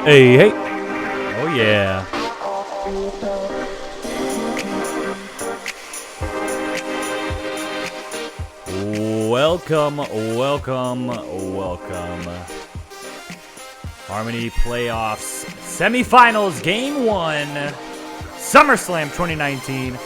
Hey, hey. Oh, yeah. Welcome. Harmony Playoffs Semifinals Game 1. SummerSlam 2019.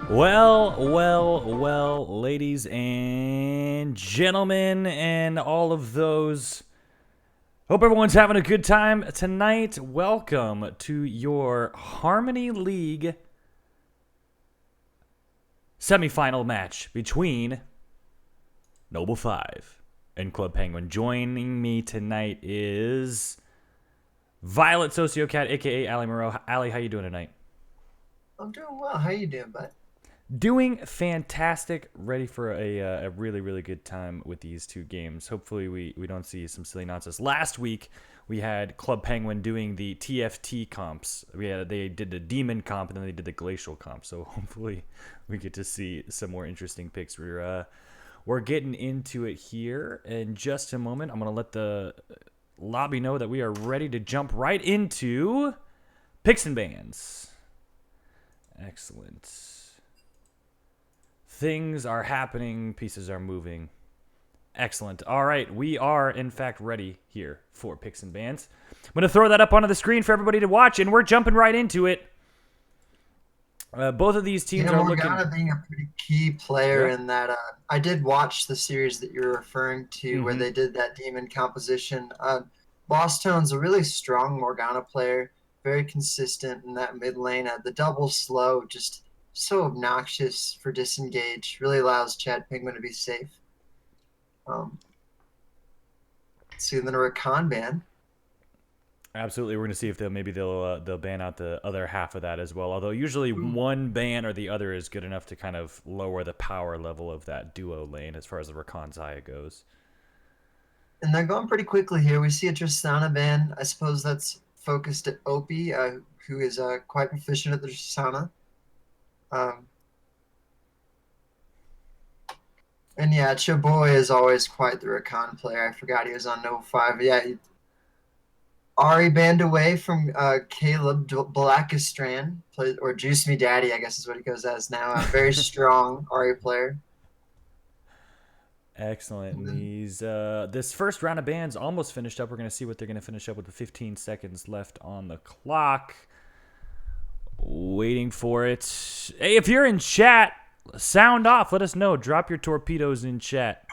Well, ladies and gentlemen, and all of those. Hope everyone's having a good time tonight. Welcome to your Harmony League semifinal match between Noble 5 and Club Penguin. Joining me tonight is Violet Sociocat, aka Ali Moreau. Ali, how you doing tonight? I'm doing well. How you doing, bud? Doing fantastic. Ready for a really, really good time with these two games. Hopefully we don't see some silly nonsense. Last week, we had Club Penguin doing the TFT comps. They did the Demon comp, and then they did the Glacial comp. So hopefully we get to see some more interesting picks. We're getting into it here in just a moment. I'm going to let the lobby know that we are ready to jump right into picks and bans. Excellent. Things are happening. Pieces are moving. Excellent. All right. We are, in fact, ready here for picks and bans. I'm going to throw that up onto the screen for everybody to watch, and we're jumping right into it. Both of these teams are looking... Morgana being a pretty key player in that. I did watch the series that you're referring to where they did that demon composition. Boss Tone's a really strong Morgana player, very consistent in that mid lane. The double slow, just so obnoxious for disengage, really allows Chad Penguin to be safe. See, then a Rakan ban. Absolutely, we're going to see if they'll ban out the other half of that as well. Although usually one ban or the other is good enough to kind of lower the power level of that duo lane as far as the Rakan Xayah goes. And they're going pretty quickly here. We see a Tristana ban. I suppose that's focused at Opie, who is quite proficient at the Tristana. And yeah, Chaboy is always quite the Rakan player. I forgot he was on Noble 5. Yeah, Ari banned away from Caleb Blackistran, or Juice Me Daddy, I guess is what he goes as now. A very strong Ari player. Excellent. And this first round of bans almost finished up. We're going to see what they're going to finish up with the 15 seconds left on the clock. Waiting for it. Hey, if you're in chat, sound off. Let us know. Drop your torpedoes in chat.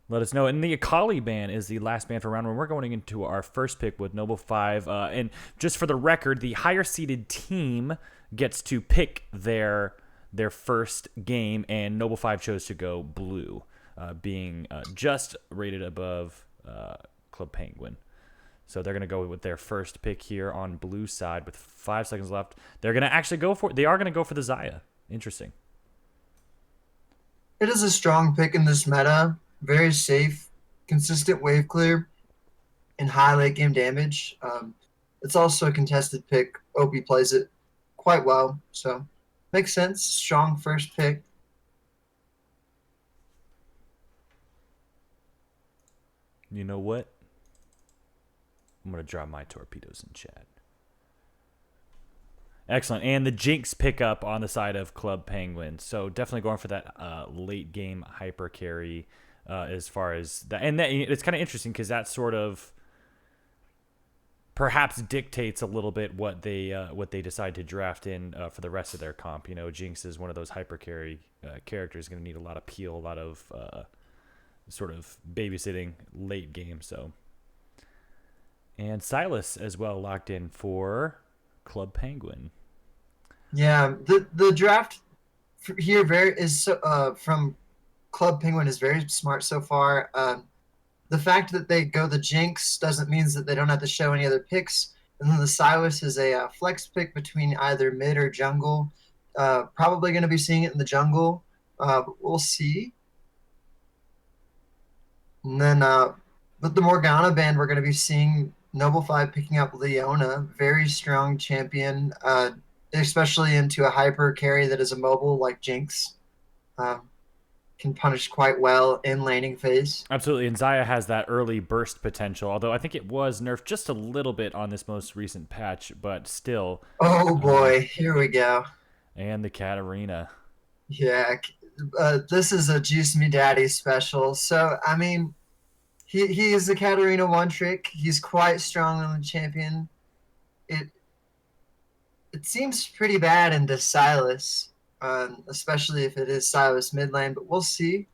Let us know. And the Akali ban is the last ban for round one. We're going into our first pick with Noble 5. And just for the record, the higher seeded team gets to pick their first game, and Noble 5 chose to go blue, being just rated above Club Penguin. So they're going to go with their first pick here on blue side with 5 seconds left. They are going to go for the Xayah. Interesting. It is a strong pick in this meta. Very safe, consistent wave clear, and high late game damage. It's also a contested pick. Opie plays it quite well, so makes sense. Strong first pick. You know what? I'm going to drop my torpedoes in chat. Excellent. And the Jinx pickup on the side of Club Penguin. So definitely going for that late game hyper carry as far as that. And it's kind of interesting because that sort of perhaps dictates a little bit what they decide to draft in for the rest of their comp. You know, Jinx is one of those hyper carry characters, going to need a lot of peel, a lot of sort of babysitting late game. So, and Silas as well locked in for Club Penguin. Yeah, the draft here from Club Penguin is very smart so far. The fact that they go the Jinx doesn't mean that they don't have to show any other picks. And then the Silas is a flex pick between either mid or jungle. Probably going to be seeing it in the jungle. We'll see. And then with the Morgana ban, we're going to be seeing Noble 5 picking up Leona, very strong champion, especially into a hyper carry that is immobile like Jinx. Um, can punish quite well in laning phase. Absolutely, and Zaya has that early burst potential, although I think it was nerfed just a little bit on this most recent patch, but still. Oh boy, here we go. And the Katarina. Yeah, this is a Juice Me Daddy special. So, I mean, he is the Katarina one trick. He's quite strong on the champion. It it seems pretty bad into Silas, especially if it is Silas mid lane, but we'll see.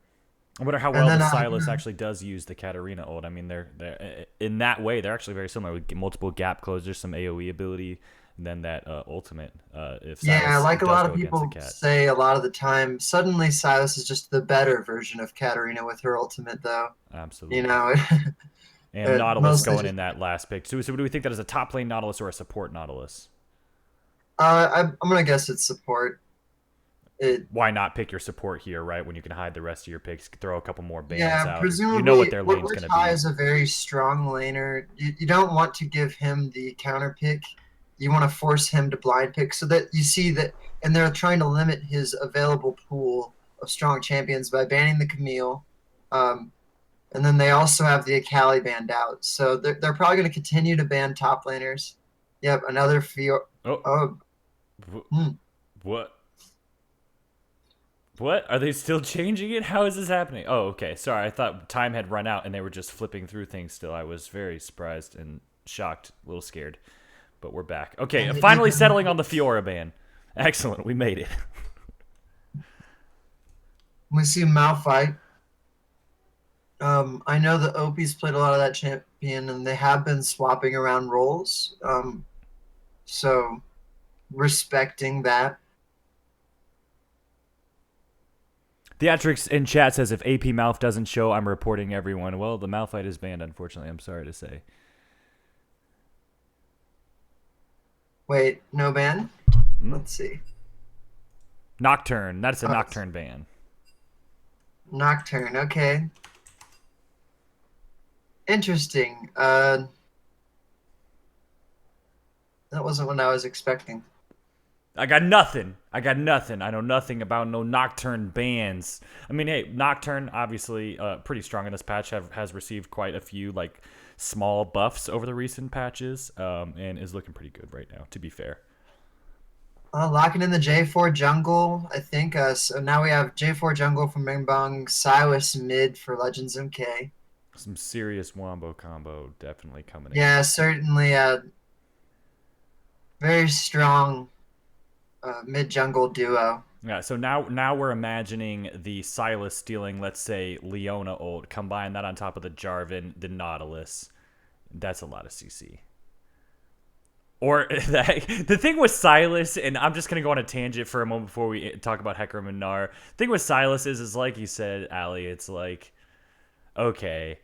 I wonder how And well the then Sylas actually does use the Katarina ult. I mean, they're in that way they're actually very similar with multiple gap closers, some AOE ability, and then that ultimate. If Sylas yeah, like a does lot go of against the people cat. say, a lot of the time, suddenly Silas is just the better version of Katarina with her ultimate, though. Absolutely. You know, And Nautilus going just, in that last pick. So do we think that is a top lane Nautilus or a support Nautilus? I'm gonna guess it's support. Why not pick your support here, right? When you can hide the rest of your picks, throw a couple more bands Yeah, out. presumably, You know what their lane's going to Ty be. is a very strong laner. You don't want to give him the counter pick. You want to force him to blind pick so that you see that, and they're trying to limit his available pool of strong champions by banning the Camille. And then they also have the Akali banned out. So they're probably going to continue to ban top laners. Yep, another Fiora. Oh. Oh. What? What? Are they still changing it? How is this happening? Oh, okay. Sorry, I thought time had run out and they were just flipping through things still. I was very surprised and shocked, a little scared. But we're back. Okay, finally settling on the Fiora ban. Excellent, we made it. We see Malphite. I know the OP's played a lot of that champion, and they have been swapping around roles. So respecting that. Theatrics in chat says if AP Malf doesn't show, I'm reporting everyone. Well, the Malphite is banned, unfortunately. I'm sorry to say. Wait, no ban? Let's see. Nocturne. That's a Nocturne ban. Nocturne, okay. Interesting. That wasn't what I was expecting. I got nothing. I know nothing about no Nocturne bans. I mean, hey, Nocturne, obviously pretty strong in this patch, has received quite a few like small buffs over the recent patches, and is looking pretty good right now, to be fair. Locking in the J4 jungle, I think. So now we have J4 jungle from Bing Bong, Silas mid for Legends MK. Some serious wombo combo definitely coming in. Yeah, certainly very strong mid jungle duo. Yeah, so now we're imagining the Sylas stealing, let's say, Leona ult, combine that on top of the Jarvan, the Nautilus. That's a lot of CC. Or the thing with Sylas, and I'm just going to go on a tangent for a moment before we talk about Hecarim and Gnar. The thing with Sylas is like you said, Ali, it's like, okay,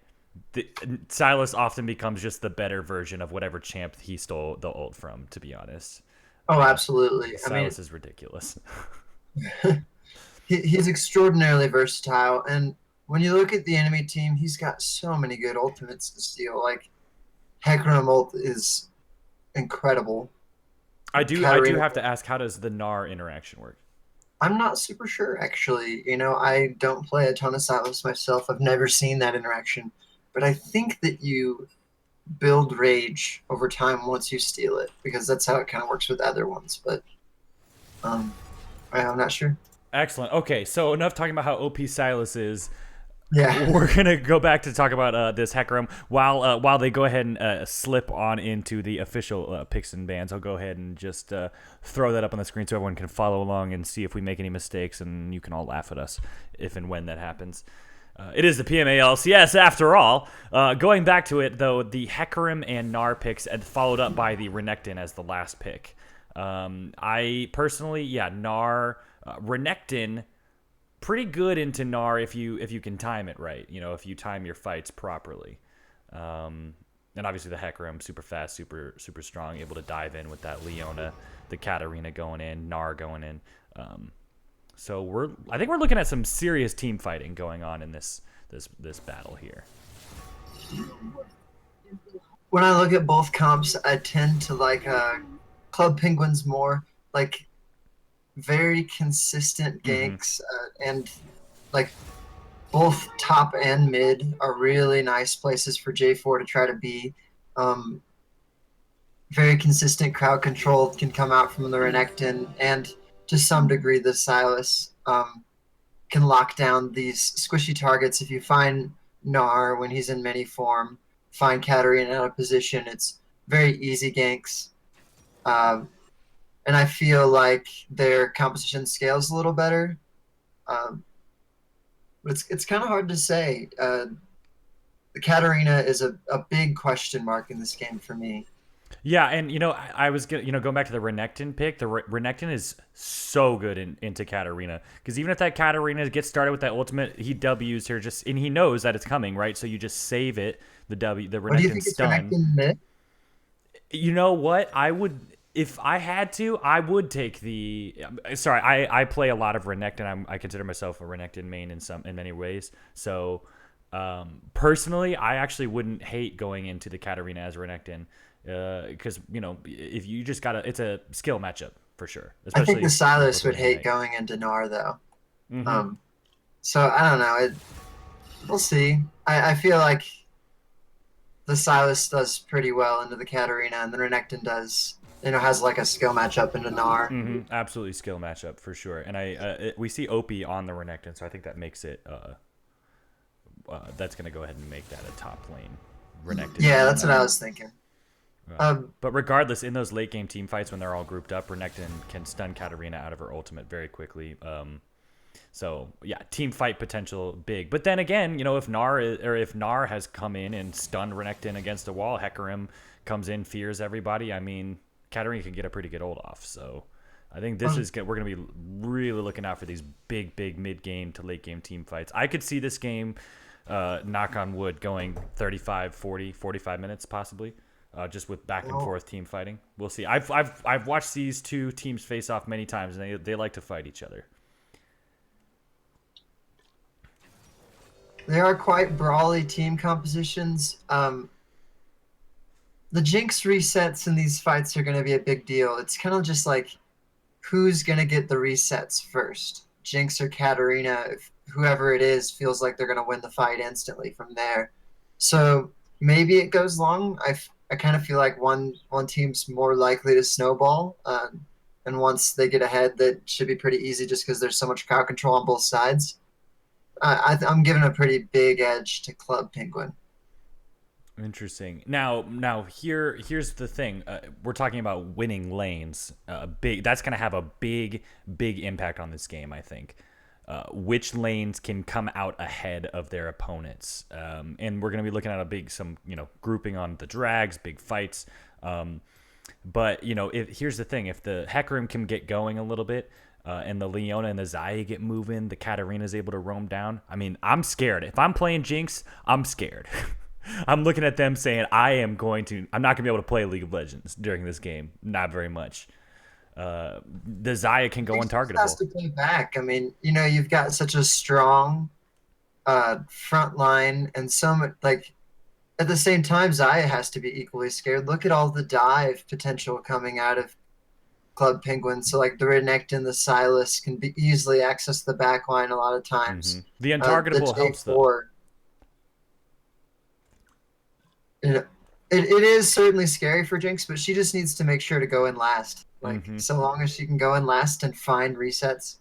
Sylas often becomes just the better version of whatever champ he stole the ult from, to be honest. Oh, absolutely. Sylas is ridiculous. He's extraordinarily versatile, and when you look at the enemy team, he's got so many good ultimates to steal. Like, Hecarim ult is incredible. I do have to ask, how does the Gnar interaction work? I'm not super sure, actually. You know, I don't play a ton of Sylas myself. I've never seen that interaction. But I think that you build rage over time once you steal it, because that's how it kind of works with other ones. But I'm not sure. Excellent. Okay, so enough talking about how OP Sylas is. Yeah. We're gonna go back to talk about this Hecarim while they go ahead and slip on into the official picks and bans. I'll go ahead and just throw that up on the screen so everyone can follow along and see if we make any mistakes, and you can all laugh at us if and when that happens. It is the PMA LCS after all. Going back to it though, the Hecarim and Gnar picks and followed up by the Renekton as the last pick. I personally, Gnar, Renekton. Pretty good into Gnar if you can time it right. You know, if you time your fights properly. And obviously the Hecarim, super fast, super strong, able to dive in with that Leona, the Katarina going in, Gnar going in. So I think we're looking at some serious team fighting going on in this battle here. When I look at both comps, I tend to like Club Penguins more. Like very consistent Mm-hmm. ganks, and like both top and mid are really nice places for J4 to try to be. Um, Very consistent crowd control can come out from the Renekton, and to some degree the Silas can lock down these squishy targets. If you find Gnar when he's in mini form, find Katarina out of position, it's very easy ganks. Um, and I feel like their composition scales a little better. Um, but it's kind of hard to say. The Katarina is a big question mark in this game for me. Yeah, and I was going back to the Renekton pick. The Renekton is so good into Katarina because even if that Katarina gets started with that ultimate, he W's her just, and he knows that it's coming, right? So you just save it. The What do you Renekton think it's stun. Renekton mid? You know what? I would, if I had to, I would take the. Sorry, I play a lot of Renekton. I consider myself a Renekton main in many ways. So personally, I actually wouldn't hate going into the Katarina as Renekton because if you just gotta, it's a skill matchup for sure, I think especially the if you're both Silas would running hate Ignite. going into Gnar though. Mm-hmm. Um, so I don't know. We'll see. I feel like the Silas does pretty well into the Katarina, and the Renekton does, has like a skill matchup into Gnar. Mm-hmm. Absolutely skill matchup for sure. And we see Opie on the Renekton, so I think that makes it that's gonna go ahead and make that a top lane Renekton Yeah, main. that's what I was thinking. Um, But regardless, in those late game team fights when they're all grouped up, Renekton can stun Katarina out of her ultimate very quickly. So yeah, team fight potential big. But then again, if Gnar has come in and stunned Renekton against a wall, Hecarim comes in, fears everybody. I mean, Katarina can get a pretty good ult off. So I think we're gonna be really looking out for these big mid game to late game team fights. I could see this game, knock on wood, going 35, 40, 45 minutes possibly. Just with back and forth team fighting, we'll see. I've watched these two teams face off many times, and they like to fight each other. they are quite brawly team compositions. The Jinx resets in these fights are going to be a big deal. It's kind of just like who's going to get the resets first, Jinx or Katarina. If whoever it is feels like they're going to win the fight instantly from there. So maybe it goes long. I kind of feel like one team's more likely to snowball, and once they get ahead, that should be pretty easy just because there's so much crowd control on both sides. I'm giving a pretty big edge to Club Penguin. Interesting. Now here's the thing. We're talking about winning lanes. Big. That's going to have a big impact on this game. I think. Which lanes can come out ahead of their opponents, and we're going to be looking at some grouping on the drags, big fights. But here's the thing: if the Hecarim can get going a little bit, and the Leona and the Xayah get moving, the Katarina's able to roam down. I mean, I'm scared. If I'm playing Jinx, I'm scared. I'm looking at them saying, I'm not going to be able to play League of Legends during this game. Not very much. The Xayah can go Jinx has untargetable. to play back. I mean, you've got such a strong front line, and so much like at the same time, Xayah has to be equally scared. Look at all the dive potential coming out of Club Penguin. So like the Renekton, the Silas can be easily access the back line a lot of Hmm. times. The The untargetable helps though. J4, you know, it is certainly scary for Jinx, but she just needs to make sure to go in last. Like Hmm. so long as she can go in last and find resets,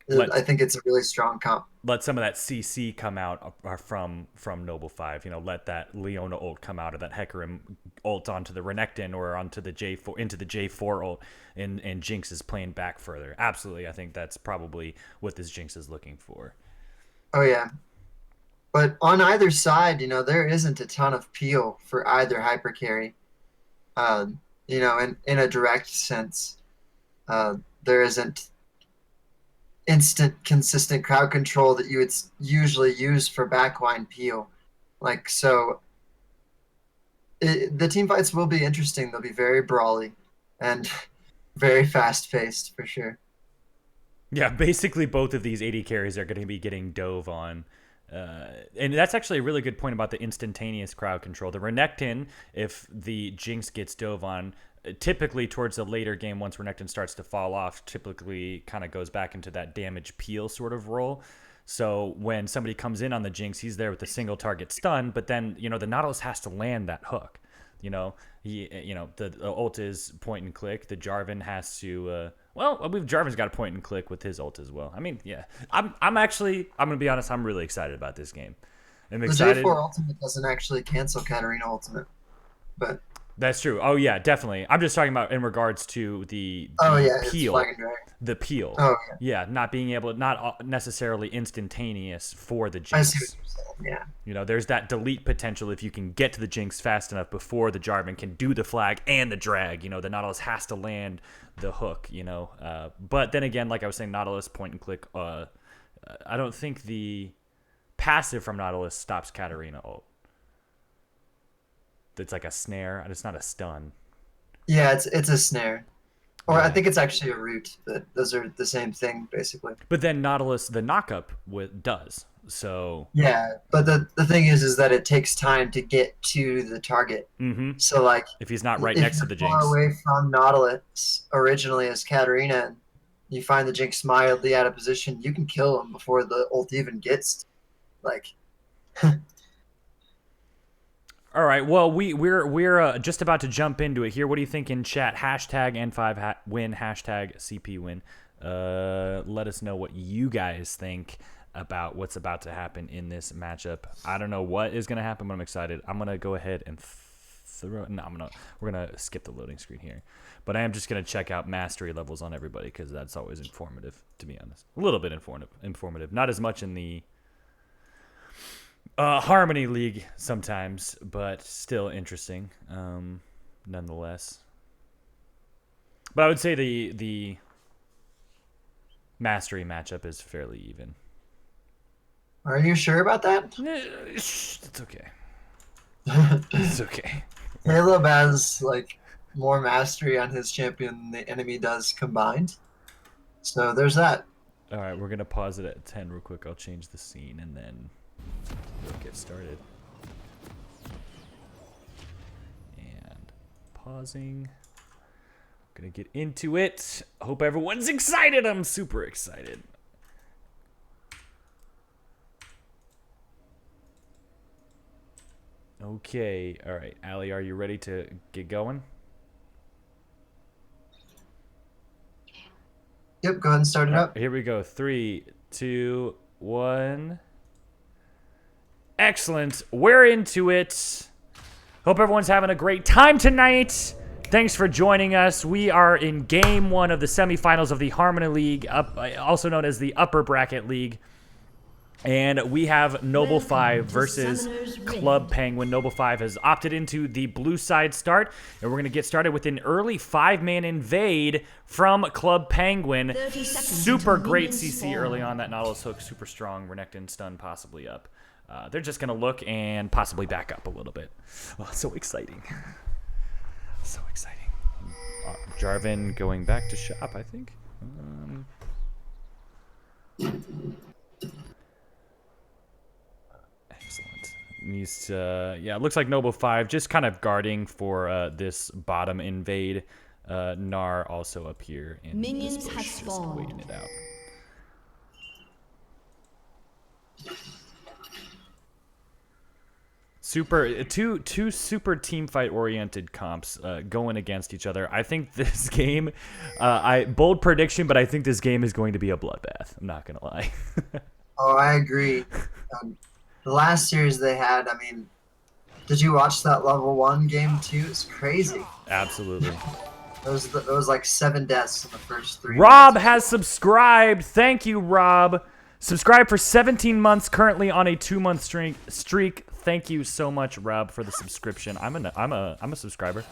Let I think it's a really strong comp. let some of that CC come out from Noble 5. Let that Leona ult come out, or that Hecarim ult onto the Renekton, or onto the J4 into the J4 ult, and Jinx is playing back further. Absolutely, I think that's probably what this Jinx is looking for. Oh yeah, but on either side, there isn't a ton of peel for either hyper carry. In a direct sense, there isn't instant, consistent crowd control that you would usually use for backline peel. Like so, the team fights will be interesting. They'll be very brawly and very fast paced for sure. Yeah, basically both of these AD carries are going to be getting dove on. And that's actually a really good point about the instantaneous crowd control. The Renekton, if the Jinx gets dove on, typically towards the later game, once Renekton starts to fall off, typically kind of goes back into that damage peel sort of role. So when somebody comes in on the Jinx, he's there with a single target stun, but then, the Nautilus has to land that hook. The ult is point and click. The Jarvan has to, I believe Jarvan's got a point and click with his ult as well. I mean, yeah, I'm going to be honest, I'm really excited about this game. I'm excited. The J4 Ultimate doesn't actually cancel Katarina Ultimate, but... That's true. Oh yeah, definitely. I'm just talking about in regards to the peel. The peel. Oh yeah. Not being able, not necessarily instantaneous for the Jinx. I see what you're saying. Yeah. There's that delete potential if you can get to the Jinx fast enough before the Jarvan can do the flag and the drag. The Nautilus has to land the hook. But then again, like I was saying, Nautilus point and click. I don't think the passive from Nautilus stops Katarina ult. It's like a snare. It's not a stun. Yeah, it's a snare. Or I think it's actually a root. But those are the same thing, basically. But then Nautilus, the knockup, does. So... Yeah, but the thing is that it takes time to get to the target. Mm-hmm. So, like... If he's not right next to the Jinx. If you're far away from Nautilus, originally as Katarina, and you find the Jinx mildly out of position, you can kill him before the ult even gets... Like... All right. Well, we're just about to jump into it here. What do you think in chat? Hashtag N5win. Hashtag CP win. Let us know what you guys think about what's about to happen in this matchup. I don't know what is going to happen, but I'm excited. I'm gonna go ahead and we're gonna skip the loading screen here, but I am just gonna check out mastery levels on everybody because that's always informative, to be honest. A little bit informative. Not as much in the Harmony League sometimes, but still interesting, nonetheless. But I would say the Mastery matchup is fairly even. Are you sure about that? It's okay. It's okay. Caleb has like more mastery on his champion than the enemy does combined. So there's that. All right, we're gonna pause it at 10 real quick. I'll change the scene and then we'll get started. And pausing. Gonna get into it. Hope everyone's excited. I'm super excited. Okay, all right, Allie, are you ready to get going? Yep, go ahead and start it up. Here we go. 3, 2, 1. Excellent. We're into it. Hope everyone's having a great time tonight. Thanks for joining us. We are in Game 1 of the semifinals of the Harmony League, also known as the Upper Bracket League. And we have Noble 5 versus Club Penguin. Noble 5 has opted into the blue side start. And we're going to get started with an early 5-man invade from Club Penguin. Super great CC early on. That Nautilus hook, super strong. Renekton stun possibly up. They're just going to look and possibly back up a little bit. Oh, so exciting. So exciting. Jarvan going back to shop, I think. Needs to, yeah, it looks like Noble 5 just kind of guarding for this bottom invade. Gnar also up here in Minions this bush, have just spawned. waiting it out. Two super team fight oriented comps going against each other. I think this game, bold prediction, but I think this game is going to be a bloodbath. I'm not gonna lie. Oh, I agree. The last series they had, I mean, did you watch that level 1 game too? It's crazy. Absolutely. There was like 7 deaths in the first 3 Rob minutes. has subscribed. Thank you, Rob. Subscribed for 17 months, currently on a 2-month streak. Thank you so much, Rob, for the subscription. I'm a subscriber.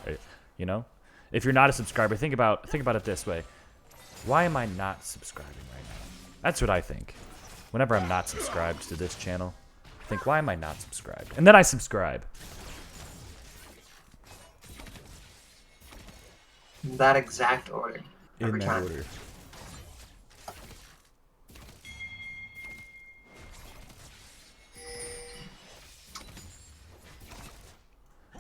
You know, if you're not a subscriber, think about it this way. Why am I not subscribing right now? That's what I think. Whenever I'm not subscribed to this channel, I think, why am I not subscribed? And then I subscribe. In that exact order. In Every that time. order.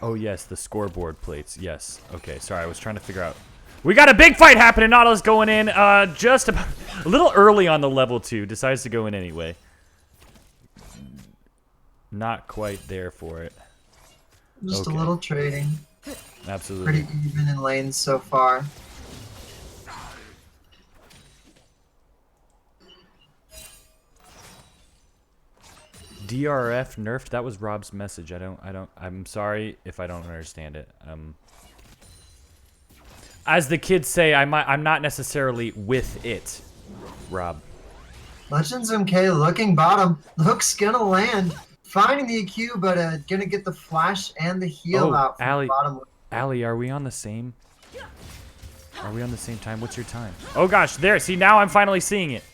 Oh, yes, the scoreboard plates. Yes. Okay, sorry, I was trying to figure out. We got a big fight happening. Nautilus going in just about a little early on the level 2. Decides to go in anyway. Not quite there for it. Just Okay. a little trading. Absolutely. Pretty even in lanes so far. DRF nerfed. That was Rob's message. I'm sorry if I don't understand it. As the kids say, I'm not necessarily with it, Rob. Legends MK looking bottom. Hook's gonna land. Finding the EQ, but gonna get the flash and the heal out from Allie, the bottom. Allie, are we on the same? Are we on the same time? What's your time? Oh gosh, there. See, now I'm finally seeing it.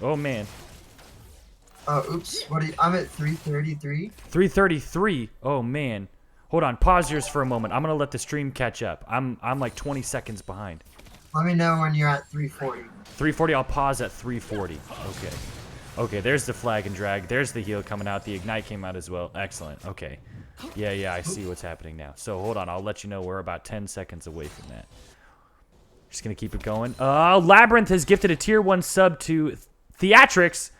Oh man. Oh, oops. I'm at 333. 333. Oh man. Hold on. Pause yours for a moment. I'm gonna let the stream catch up. I'm like 20 seconds behind. Let me know when you're at 340. 340. I'll pause at 340. Okay. Okay. There's the flag and drag. There's the heal coming out. The ignite came out as well. Excellent. Okay. Yeah. I see what's happening now. So hold on. I'll let you know we're about 10 seconds away from that. Just gonna keep it going. Labyrinth has gifted a tier 1 sub to Theatrix.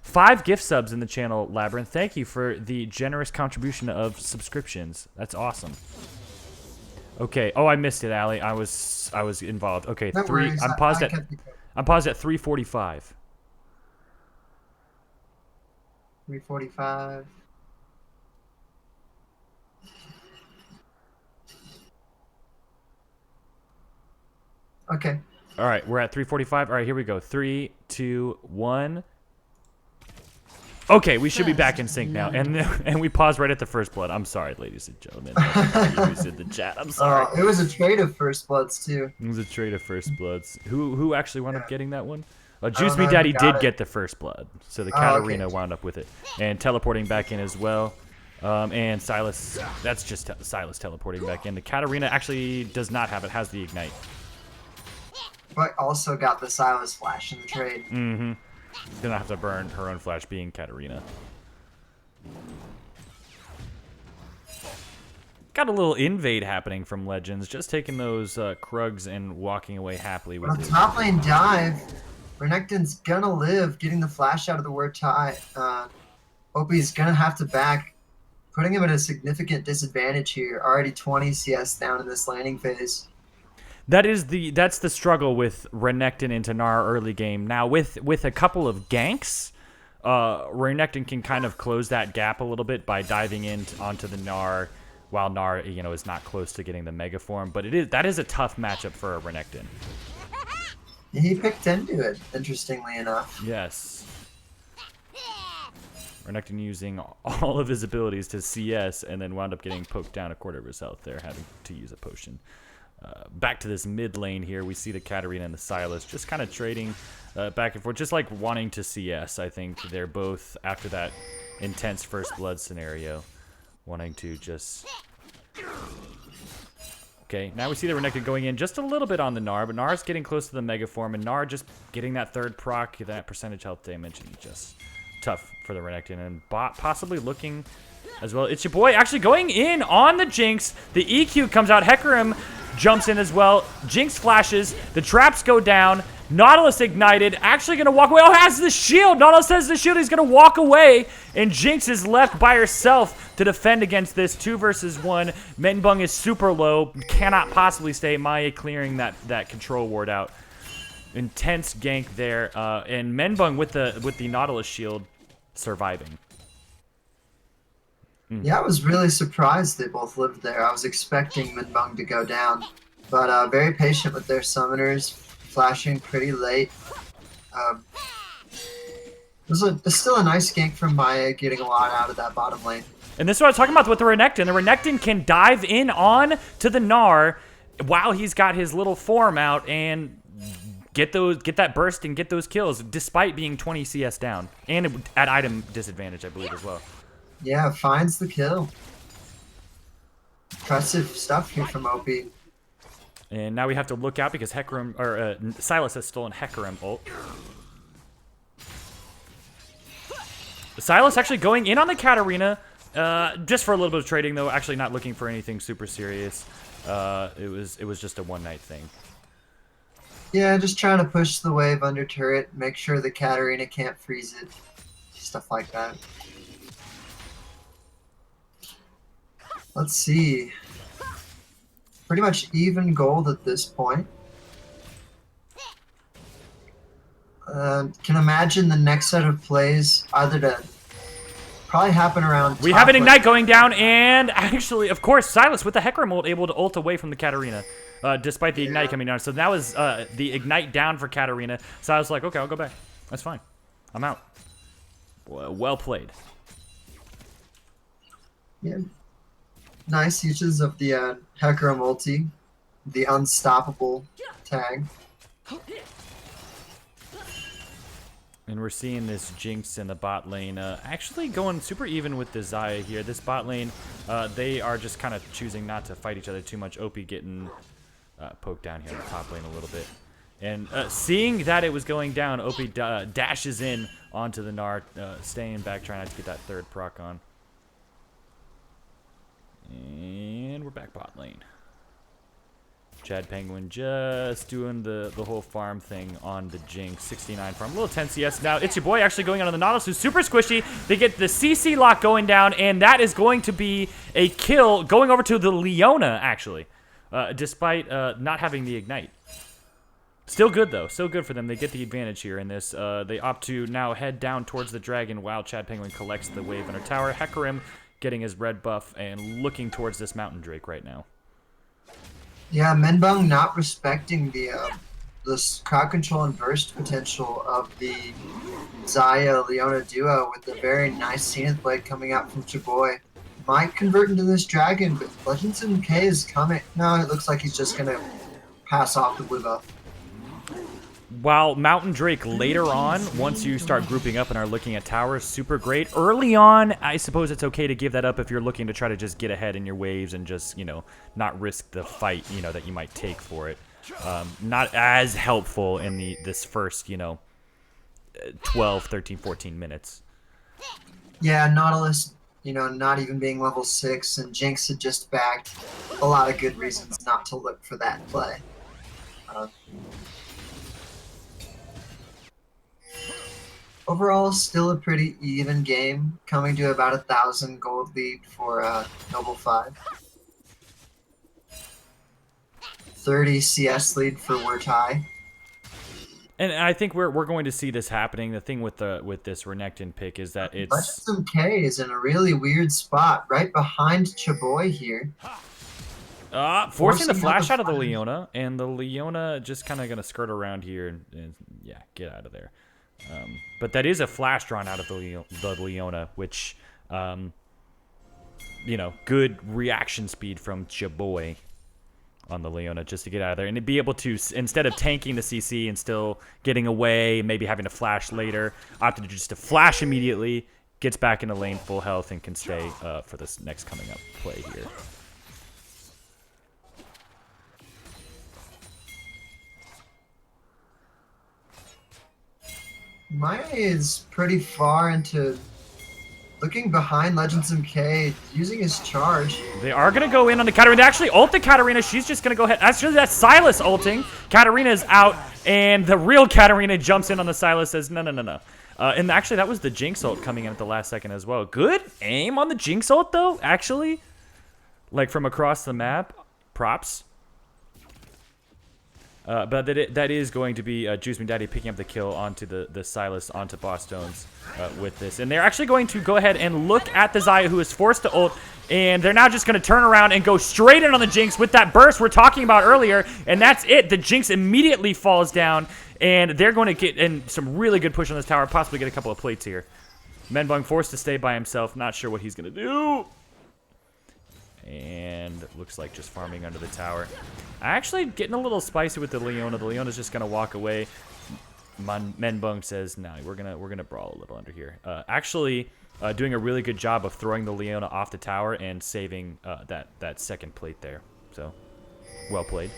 5 gift subs in the channel, Labyrinth. Thank you for the generous contribution of subscriptions. That's awesome. Okay. Oh, I missed it, Allie. I was involved. Okay, No worries, I'm paused at 345. 345. Okay. All right, we're at 345. All right, here we go. 3, 2, 1. Okay, we should be back in sync now, and we paused right at the first blood. I'm sorry, ladies and gentlemen. Who's in the chat? I'm sorry. It was a trade of first bloods too. It was a trade of first bloods. Who actually wound up getting that one? Juice Me know, Daddy got did it. get the first blood, so the Oh, Katarina okay. wound up with it, and teleporting back in as well. And Silas, that's just Silas teleporting back in. The Katarina actually does not have it. Has the ignite. But also got the Silas flash in the trade. Mm-hmm. Gonna have to burn her own flash being Katarina. Got a little invade happening from Legends, just taking those Krugs and walking away happily with On it. top lane dive, Renekton's gonna live, getting the flash out of the word tie. Opie's gonna have to back, putting him at a significant disadvantage here. Already 20 CS down in this laning phase. That's the struggle with Renekton into Gnar early game. Now with a couple of ganks, Renekton can kind of close that gap a little bit by diving in onto the Gnar, while Gnar is not close to getting the Mega Form. But that is a tough matchup for a Renekton. He picked into it, interestingly enough. Yes. Renekton using all of his abilities to CS and then wound up getting poked down a quarter of his health there, having to use a potion. Back to this mid lane here, we see the Katarina and the Silas just kind of trading back and forth, just like wanting to CS. I think they're both, after that intense first blood scenario, wanting to just... Okay, now we see the Renekton going in just a little bit on the Gnar, but Gnar's getting close to the Mega Form, and Gnar just getting that third proc, that percentage health damage, and just tough for the Renekton, and bot possibly looking as well. It's your boy actually going in on the Jinx. The EQ comes out. Hecarim jumps in as well. Jinx flashes. The traps go down. Nautilus ignited. Actually going to walk away. Oh, has the shield. Nautilus has the shield. He's going to walk away. And Jinx is left by herself to defend against this 2 versus 1. Menbung is super low. Cannot possibly stay. Maya clearing that control ward out. Intense gank there. And Menbung with the Nautilus shield surviving. Yeah, I was really surprised they both lived there. I was expecting Minbung to go down, but very patient with their summoners, flashing pretty late. It's still a nice gank from Maya, getting a lot out of that bottom lane. And this is what I was talking about with the Renekton. The Renekton can dive in on to the Gnar while he's got his little form out and get that burst and get those kills, despite being 20 CS down and at item disadvantage, I believe, as well. Yeah, finds the kill. Impressive stuff here from OP. And now we have to look out because Silas has stolen Hecarim ult. Silas actually going in on the Katarina. Just for a little bit of trading, though. Actually, not looking for anything super serious. It was just a one-night thing. Yeah, just trying to push the wave under turret, make sure the Katarina can't freeze it, stuff like that. Let's see. Pretty much even gold at this point. Can imagine the next set of plays either to probably happen around. We have an Ignite going down, and actually, of course, Sylas with the Hecarim ult able to ult away from the Katarina, despite the Ignite coming down. So that was the Ignite down for Katarina. So I was like, okay, I'll go back. That's fine. I'm out. Well played. Yeah. Nice uses of the Hecarim ulti, the unstoppable tag. And we're seeing this Jinx in the bot lane actually going super even with the Xayah here. This bot lane, they are just kind of choosing not to fight each other too much. Opie getting poked down here in the top lane a little bit. And seeing that it was going down, Opie dashes in onto the Gnar, staying back, trying not to get that third proc on. And we're back bot lane. Chad Penguin just doing the whole farm thing on the Jinx. 69 farm. A little 10 CS. Now, it's your boy actually going on the Nautilus, who's super squishy. They get the CC lock going down, and that is going to be a kill going over to the Leona, actually, despite not having the Ignite. Still good, though. Still good for them. They get the advantage here in this. They opt to now head down towards the dragon while Chad Penguin collects the wave under tower. Hecarim getting his red buff and looking towards this Mountain Drake right now. Yeah, Menbung not respecting the crowd control and burst potential of the Xayah Leona duo with the very nice Zenith Blade coming out from Chaboy. Might convert into this dragon, but Legends MK is coming. No, it looks like he's just gonna pass off the blue buff. While Mountain Drake later on, once you start grouping up and are looking at towers, super great. Early on, I suppose it's okay to give that up if you're looking to try to just get ahead in your waves and just, you know, not risk the fight, you know, that you might take for it. Not as helpful in this first, you know, 12, 13, 14 minutes. Yeah, Nautilus, you know, not even being level 6, and Jinx had just backed. A lot of good reasons not to look for that play. Overall, still a pretty even game, coming to about 1,000 gold lead for Noble 5. 30 CS lead for Wertai. And I think we're going to see this happening. The thing with this Renekton pick is that it's Legends MK is in a really weird spot, right behind Chaboy here. forcing the flash out of the Leona, and the Leona just kind of gonna skirt around here and yeah, get out of there. But that is a flash drawn out of the Leona, which, you know, good reaction speed from Chaboy on the Leona just to get out of there. And to be able to, instead of tanking the CC and still getting away, maybe having to flash later, opted just to flash immediately, gets back into lane full health, and can stay for this next coming up play here. Maya is pretty far into looking behind Legends MK, using his charge. They are going to go in on the Katarina. They actually ult the Katarina. She's just going to go ahead. Actually, that's Sylas ulting. Katarina is out, and the real Katarina jumps in on the Sylas, says, no, no, no, no. And actually, that was the Jinx ult coming in at the last second as well. Good aim on the Jinx ult, though, actually. Like, from across the map. Props. But that is going to be Juice Daddy picking up the kill onto the Sylas, onto Boss Stones with this. And they're actually going to go ahead and look at the Xayah, who is forced to ult, and they're now just going to turn around and go straight in on the Jinx with that burst we're talking about earlier, and that's it. The Jinx immediately falls down, and they're going to get in some really good push on this tower, possibly get a couple of plates here. Menbung forced to stay by himself, not sure what he's going to do. And looks like just farming under the tower. Actually getting a little spicy with the Leona. The Leona's just gonna walk away. Menbung says, "No, we're gonna brawl a little under here." Actually, doing a really good job of throwing the Leona off the tower and saving that second plate there. So, well played.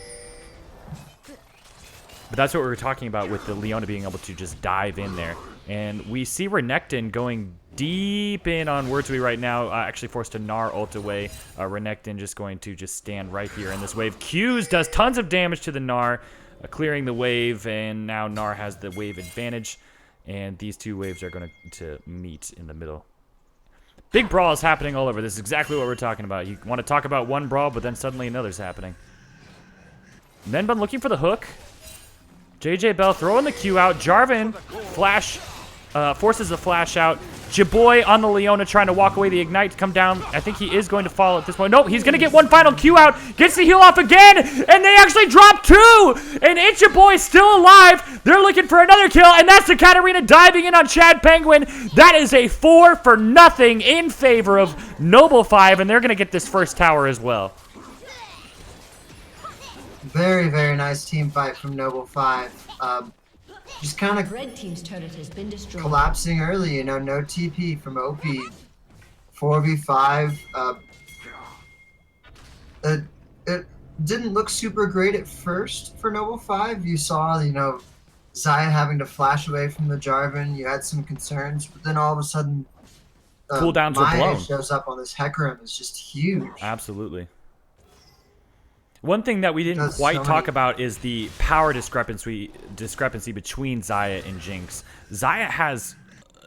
But that's what we were talking about with the Leona being able to just dive in there. And we see Renekton going deep in on Wurtui right now. Actually forced to Gnar ult away. Renekton just going to just stand right here in this wave. Q's does tons of damage to the Gnar, clearing the wave, and now Gnar has the wave advantage. And these two waves are going to meet in the middle. Big brawl is happening all over. This is exactly what we're talking about. You want to talk about one brawl, but then suddenly another's happening. Nenbun looking for the hook. JJ Bell throwing the Q out. Jarvan flash forces the flash out. Jaboy on the Leona trying to walk away. The Ignite to come down. I think he is going to fall at this point. Nope, he's going to get one final Q out. Gets the heal off again, and they actually drop two. And Ichiboy still alive. They're looking for another kill, and that's the Katarina diving in on Chad Penguin. That is a 4-0 in favor of Noble 5, and they're going to get this first tower as well. Very, very nice team fight from Noble 5. Just kind of Red team's turret has been destroyed. collapsing early, you know, no TP from OP. 4v5. It didn't look super great at first for Noble 5. You saw, you know, Xayah having to flash away from the Jarvan. You had some concerns, but then all of a sudden, Cooldowns were Maya blown. shows up on this Hecarim is just huge. Absolutely. One thing that we didn't Does quite so talk many- about is the power discrepancy between Xayah and Jinx. Xayah has,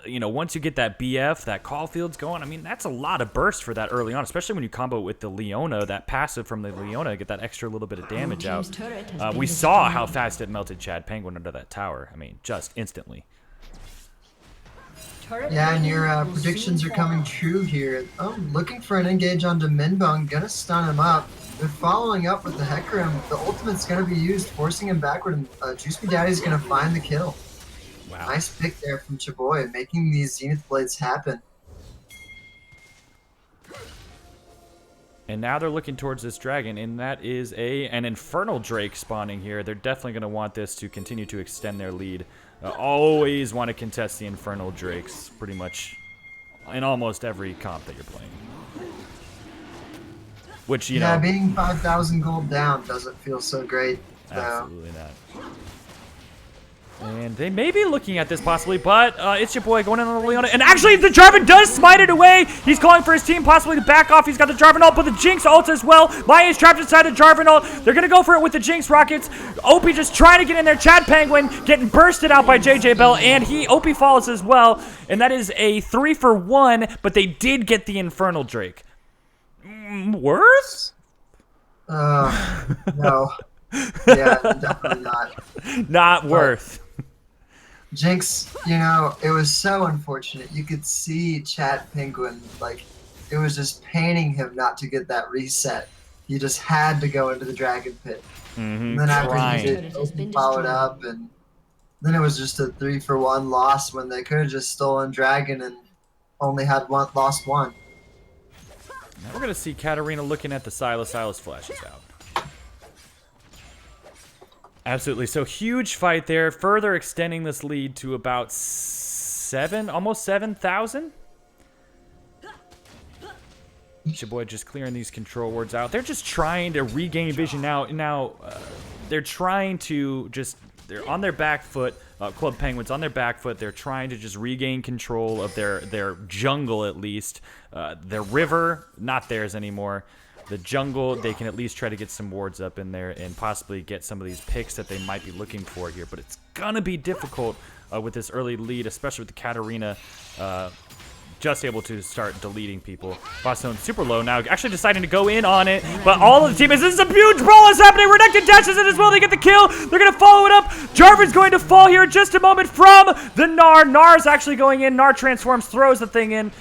you know, once you get that BF, that Caulfield's going, I mean, that's a lot of burst for that early on, especially when you combo it with the Leona, that passive from the Leona, get that extra little bit of damage out. Team's turret has been We saw destroyed. how fast it melted Chad Penguin under that tower. I mean, just instantly. Turret Yeah, and rating your will predictions are soon coming fall. true here. Oh, looking for an engage onto Minbone, gonna stun him up. They're following up with the Hecarim. The ultimate's gonna be used, forcing him backward, and Juice Me Daddy's gonna find the kill. Wow. Nice pick there from Chaboy, making these Zenith Blades happen. And now they're looking towards this dragon, and that is an Infernal Drake spawning here. They're definitely going to want this to continue to extend their lead. Always want to contest the Infernal Drakes, pretty much in almost every comp that you're playing. Which, you Yeah, know, being 5,000 gold down doesn't feel so great. So. absolutely not. And they may be looking at this possibly, but it's your boy going in on the Leona. And actually, the Jarvan does smite it away. He's calling for his team possibly to back off. He's got the Jarvan ult, but the Jinx ult as well. Maya is trapped inside the Jarvan ult. They're going to go for it with the Jinx rockets. OP just trying to get in there. Chad Penguin getting bursted out by JJ Bell, and OP falls as well. And that is a 3-for-1, but they did get the Infernal Drake. Worth? No. Yeah, definitely not. Not worth. Jinx, you know, it was so unfortunate. You could see Chad Penguin, like, it was just paining him not to get that reset. He just had to go into the Dragon Pit. And then after Trying. he did, Open followed up, and then it was just a 3-for-1 loss when they could have just stolen Dragon and only had lost one. Now we're going to see Katarina looking at the Sylas. Sylas flashes out. Absolutely. So huge fight there, further extending this lead to about almost 7,000. Chaboy just clearing these control wards out. They're just trying to regain vision now. They're trying to they're on their back foot. Club Penguins on their back foot. They're trying to just regain control of their jungle at least. Their river, not theirs anymore. The jungle, they can at least try to get some wards up in there and possibly get some of these picks that they might be looking for here. But it's going to be difficult with this early lead, especially with the Katarina just able to start deleting people. Boston super low now, actually deciding to go in on it. But all of the teammates, this is a huge brawl is happening. Renekton dashes in as well. They get the kill. They're going to follow it up. Jarvan's going to fall here in just a moment from the Gnar. Gnar's actually going in. Gnar transforms, throws the thing in.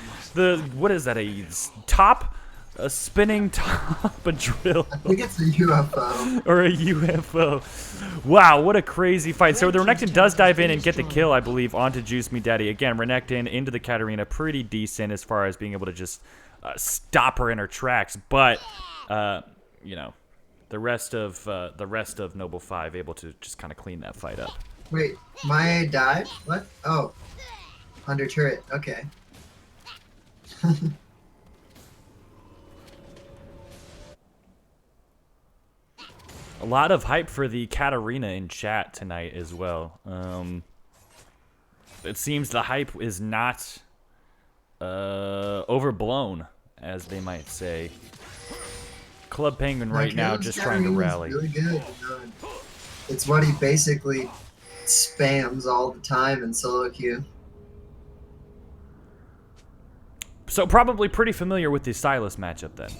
What is that, a top? A spinning top, a drill, I think it's a UFO. or a UFO. Wow, what a crazy fight. So the Renekton does dive in and get the kill, I believe, onto Juice Me Daddy. Again, Renekton into the Katarina, pretty decent as far as being able to just stop her in her tracks. But, you know, the rest of Noble 5 able to just kind of clean that fight up. Wait, Maya died? What? Oh. Under turret. Okay. A lot of hype for the Katarina in chat tonight as well. It seems the hype is not overblown, as they might say. Club Penguin right now Caleb's just trying to Katarina's rally. really good. It's what he basically spams all the time in solo queue. So probably pretty familiar with the Sylas matchup then.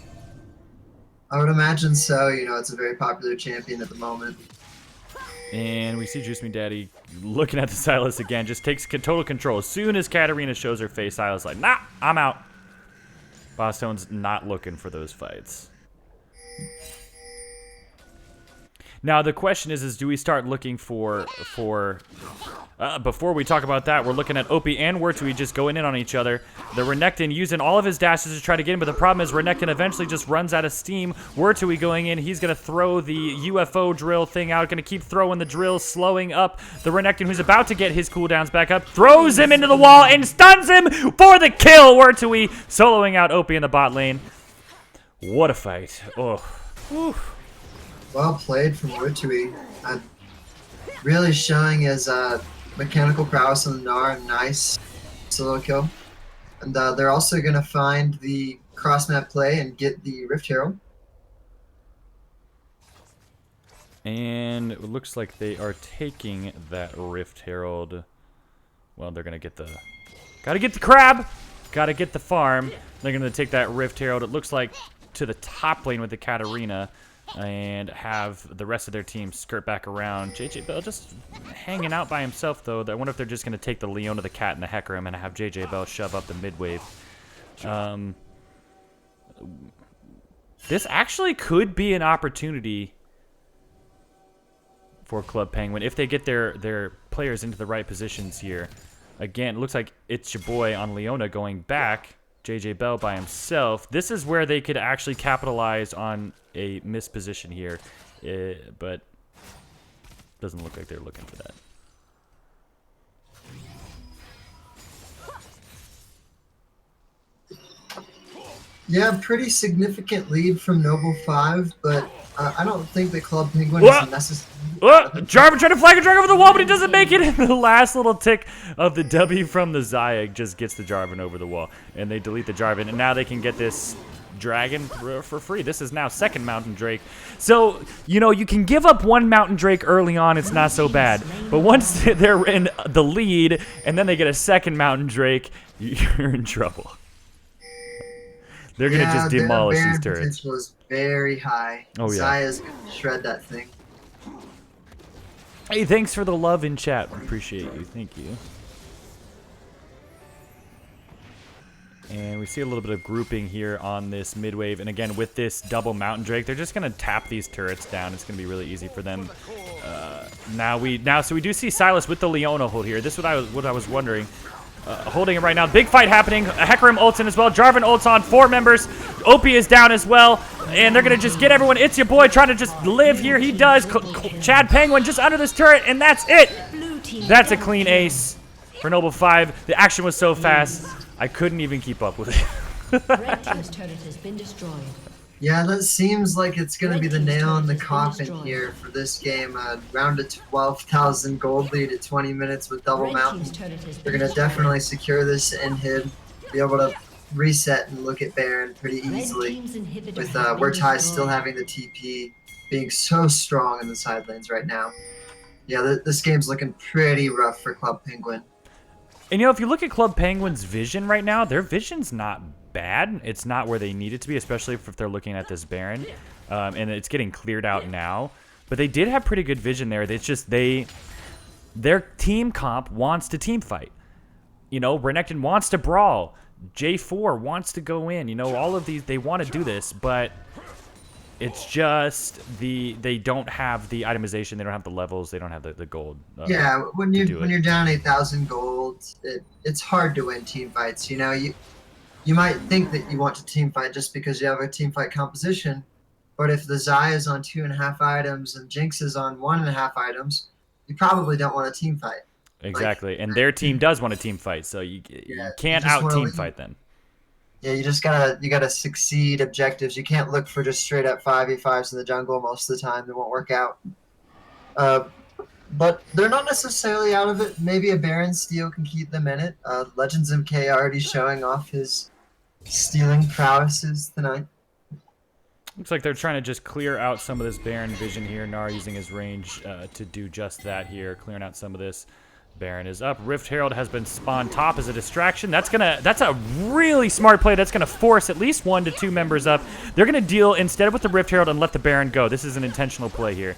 I would imagine so. It's a very popular champion at the moment. And we see Juice Me Daddy looking at the Sylas again, just takes total control. As soon as Katarina shows her face, Sylas like, nah, I'm out. Bosstone's not looking for those fights. Now the question is do we start looking for before we talk about that, we're looking at Opie and Wurtui just going in on each other. The Renekton using all of his dashes to try to get in, but the problem is Renekton eventually just runs out of steam. Wurtui going in, he's going to throw the UFO drill thing out, going to keep throwing the drill, slowing up the Renekton, who's about to get his cooldowns back up, throws him into the wall and stuns him for the kill. Wurtui soloing out Opie in the bot lane. What a fight. Oh. Oof. Well played from Wurtui. Really showing his mechanical prowess on the Gnar. Nice solo kill. And they're also going to find the cross-map play and get the Rift Herald. And it looks like they are taking that Rift Herald. Well, they're going to get the... Gotta get the crab! Gotta get the farm. They're going to take that Rift Herald, it looks like, to the top lane with the Katarina. And have the rest of their team skirt back around. JJ Bell just hanging out by himself, though. I wonder if they're just going to take the Leona, the Cat, and the Hecarim and have JJ Bell shove up the mid-wave. This actually could be an opportunity for Club Penguin if they get their players into the right positions here. Again, it looks like it's your boy on Leona going back. JJ Bell by himself. This is where they could actually capitalize on a misposition here, but doesn't look like they're looking for that. Yeah, pretty significant lead from Noble 5, but I don't think that Club Penguin is necessarily... Jarvan trying to flag a Dragon over the wall, but he doesn't make it. And the last little tick of the W from the Xayah just gets the Jarvan over the wall. And they delete the Jarvan, and now they can get this Dragon for free. This is now second Mountain Drake. So, you can give up one Mountain Drake early on, it's not so bad. But once they're in the lead, and then they get a second Mountain Drake, you're in trouble. They're going to just demolish these turrets. Potential is very high. Oh, yeah. Xayah's going to shred that thing. Hey, thanks for the love in chat. Appreciate you. Thank you. And we see a little bit of grouping here on this mid wave. And again, with this double Mountain Drake, they're just going to tap these turrets down. It's going to be really easy for them. So we do see Sylas with the Leona hold here. This is what I was wondering. Holding it right now. Big fight happening. Hecarim ults in as well. Jarvan ults on 4 members. Opie is down as well. And they're going to just get everyone. It's your boy trying to just live here. He does. Chad Penguin just under this turret, and that's it. That's a clean ace for Noble 5. The action was so fast, I couldn't even keep up with it. Red team's turret has been destroyed. Yeah, that seems like it's going to be the nail in the coffin here for this game. Round a 12,000 gold lead at 20 minutes with double Mountain. They're going to definitely secure this inhib, be able to reset and look at Baron pretty easily. With Wurtui still having the TP, being so strong in the side lanes right now. Yeah, this game's looking pretty rough for Club Penguin. And if you look at Club Penguin's vision right now, their vision's not bad. It's not where they need it to be, especially if they're looking at this Baron. And it's getting cleared out now. But they did have pretty good vision there. It's just their team comp wants to team fight. Renekton wants to brawl. J4 wants to go in. All of these, they want to do this, but it's just they don't have the itemization, they don't have the levels, they don't have the gold. Yeah, when you're down 8,000 gold, it's hard to win team fights. You might think that you want to team fight just because you have a team fight composition, but if the Xayah is on 2.5 items and Jinx is on 1.5 items, you probably don't want to team fight. Exactly, and their team does want a team fight, so you can't out team fight them. Yeah, you gotta succeed objectives. You can't look for just straight up 5v5s in the jungle most of the time. They won't work out. but they're not necessarily out of it. Maybe a Baron steal can keep them in it. Legends of K already showing off his stealing prowesses tonight. Looks like they're trying to just clear out some of this Baron vision here. Gnar using his range to do just that here, clearing out some of this. Baron is up. Rift Herald has been spawned top as a distraction. That's a really smart play. That's gonna force at least 1 to 2 members up. They're gonna deal instead with the Rift Herald and let the Baron go. This is an intentional play here.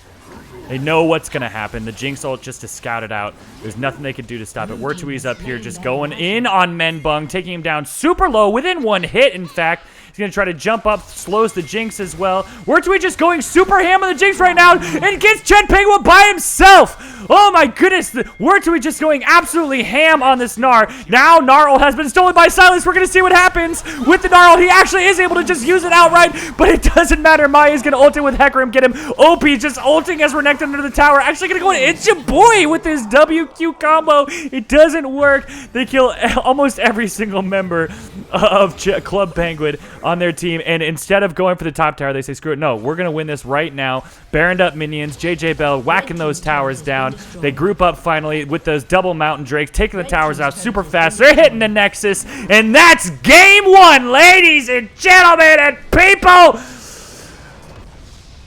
They know what's gonna happen. The Jinx ult just to scout it out. There's nothing they can do to stop it. Wirtui's up here just going in on Menbung, taking him down super low within 1 hit, in fact. He's going to try to jump up, slows the Jinx as well. Wirtui just going super ham on the Jinx right now and gets Chad Penguin by himself. Oh my goodness. Wirtui just going absolutely ham on this Gnar. Now Gnar ult has been stolen by Sylas. We're going to see what happens with the Gnar ult. He actually is able to just use it outright, but it doesn't matter. Maya's going to ult it with Hecarim, get him. OP just ulting as Renekton under the tower. Actually going to go in. It's your boy with his WQ combo. It doesn't work. They kill almost every single member of Club Penguin on their team, and instead of going for the top tower, they say, screw it, no, we're going to win this right now. Baroned up minions, JJ Bell whacking those towers down. They group up finally with those double Mountain Drakes, taking the towers out super fast. They're hitting the Nexus, and that's game 1, ladies and gentlemen and people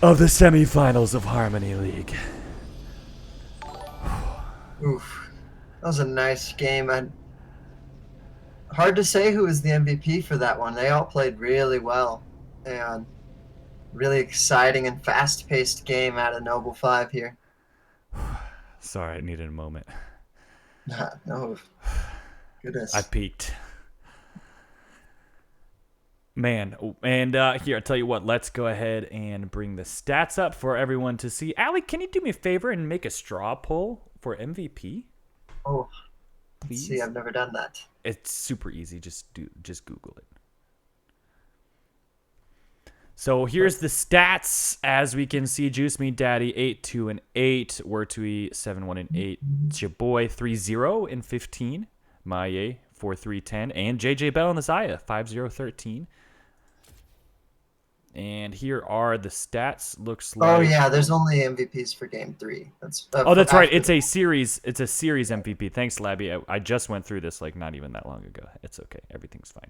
of the semifinals of Harmony League. Oof. That was a nice game. Hard to say who was the MVP for that one. They all played really well. And really exciting and fast-paced game out of Noble 5 here. Sorry, I needed a moment. No. Goodness. I peaked. Man, and here, I'll tell you what, let's go ahead and bring the stats up for everyone to see. Allie, can you do me a favor and make a straw poll for MVP? Oh, Please? see, I've never done that. It's super easy. Just Google it. So here's the stats. As we can see, Juice Me Daddy 8-2-8, Wirtui 7-1-8, Chaboy 3-0-15, Maye 4-3-10, and JJ Bell and the Zaya 5-0-13. And here are the stats. Looks like. Oh yeah, there's only MVPs for Game 3. That's right. It's a series. It's a series MVP. Thanks, Labby. I just went through this like not even that long ago. It's okay. Everything's fine.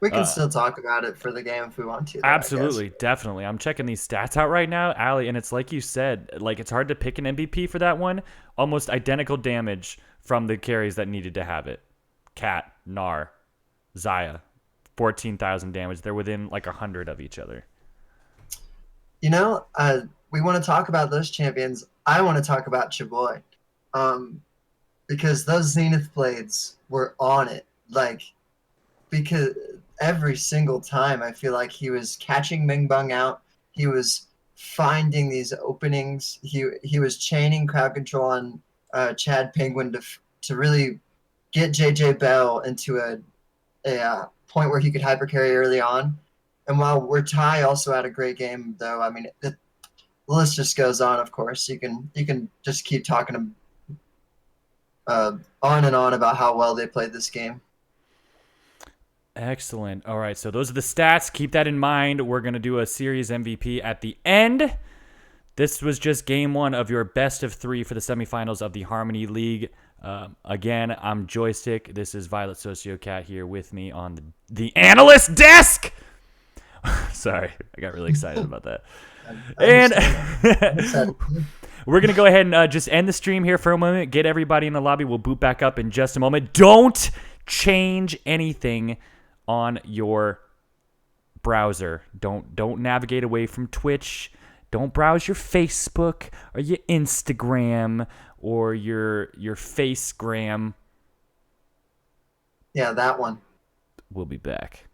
We can still talk about it for the game if we want to. Though, Absolutely, definitely. I'm checking these stats out right now, Allie, and it's like you said, like it's hard to pick an MVP for that one. Almost identical damage from the carries that needed to have it. Cat, Gnar, Zaya, 14,000 damage. They're within like 100 of each other. You know, we want to talk about those champions. I want to talk about Chaboy, because those Zenith blades were on it. Like, because every single time I feel like he was catching Menbung out. He was finding these openings. He was chaining crowd control on Chad Penguin to really get JJ Bell into a point where he could hypercarry early on. And while Wirtai also had a great game, though, I mean, the list just goes on. Of course, you can just keep talking on and on about how well they played this game. Excellent. All right, so those are the stats. Keep that in mind. We're going to do a series MVP at the end. This was just game 1 of your best of 3 for the semifinals of the Harmony League. Again, I'm Joystick. This is Violet Sociocat here with me on the analyst desk. Sorry, I got really excited about that. And we're going to go ahead and just end the stream here for a moment. Get everybody in the lobby. We'll boot back up in just a moment. Don't change anything on your browser. Don't navigate away from Twitch. Don't browse your Facebook or your Instagram or your Facegram. Yeah, that one. We'll be back.